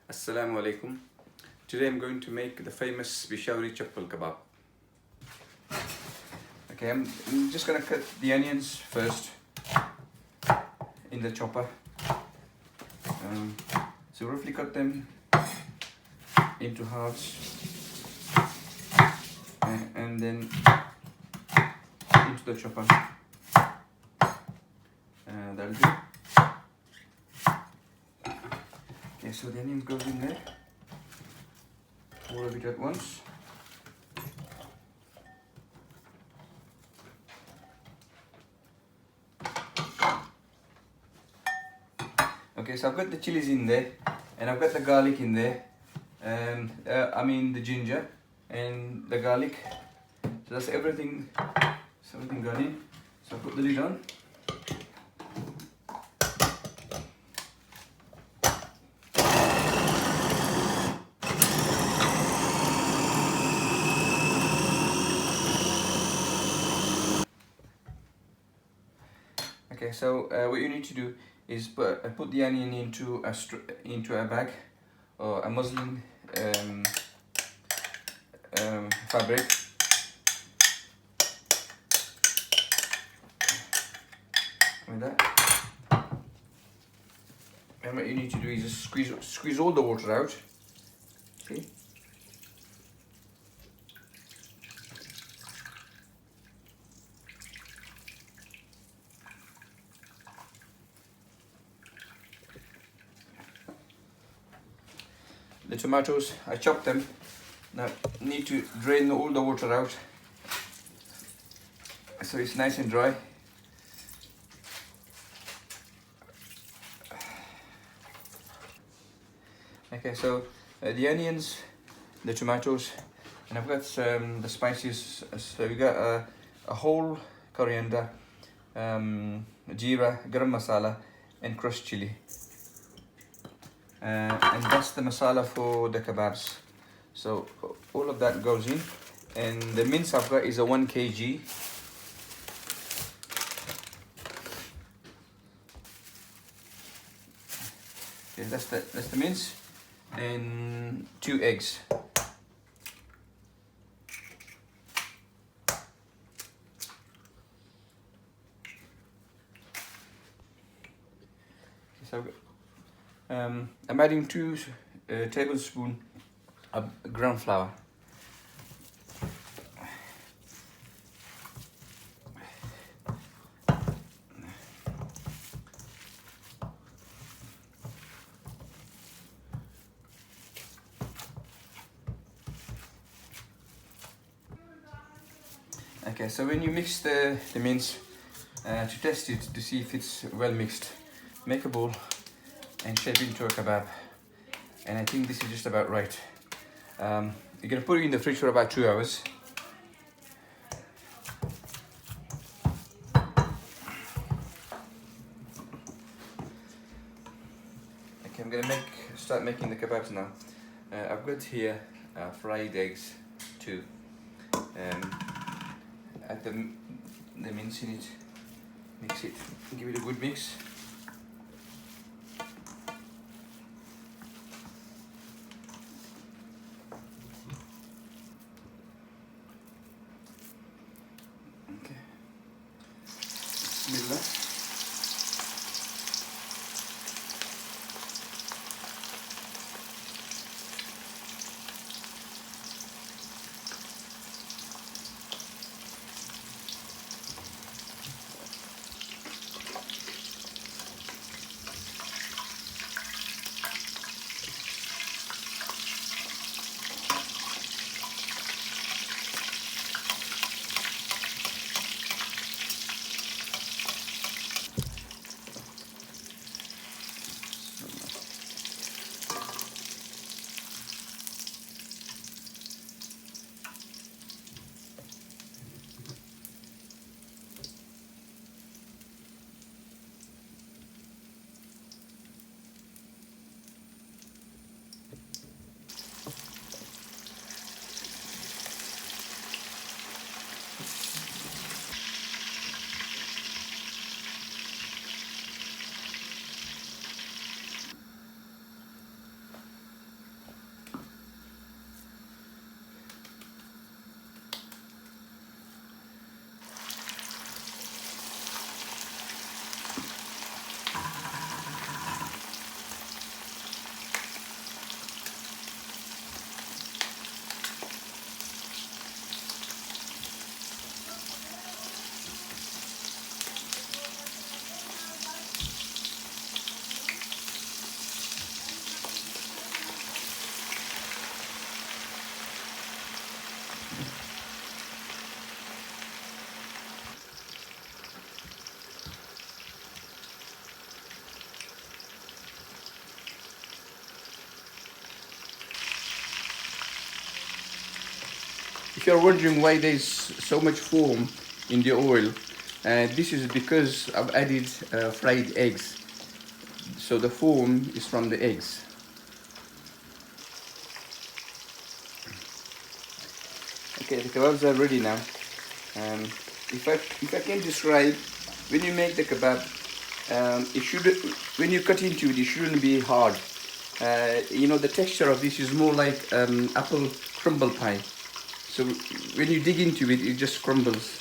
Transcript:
Assalamu alaikum. Today I'm going to make the famous Peshawri kebab. Okay, I'm just gonna cut the onions first in the chopper. So roughly cut them into halves and then into the chopper. That'll do. Okay, so the onions goes in there. All of it at once. Okay, so I've got the chilies in there, and I've got the garlic in there. The ginger and the garlic. So that's everything. Everything gone in. So I put the lid on. Okay, so what you need to do is put the onion into a bag or a muslin fabric. Like that. And what you need to do is just squeeze all the water out. See? The tomatoes, I chopped them. Now need to drain all the water out so it's nice and dry. Okay, so the onions, the tomatoes, and I've got the spices. So we got a whole coriander, jeera, garam masala, and crushed chili. And that's the masala for the kebabs. So all of that goes in, and the mince I've got is a 1 kg. Okay, that's the mince, and 2 eggs. So I'm adding 2 tablespoons of ground flour. Okay, so when you mix the mince, to test it to see if it's well mixed, make a bowl and shape it into a kebab. And I think this is just about right. You're gonna put it in the fridge for about 2 hours. Okay, I'm gonna start making the kebabs now. I've got here fried eggs too. Add the mince in it, mix it, give it a good mix. Okay. Bismillah. if you're wondering why there's so much foam in the oil, this is because I've added fried eggs. So the foam is from the eggs. Okay, the kebabs are ready now. If I can describe, when you make the kebab, it should, when you cut into it, it shouldn't be hard. You know, the texture of this is more like apple crumble pie. So when you dig into it, it just crumbles.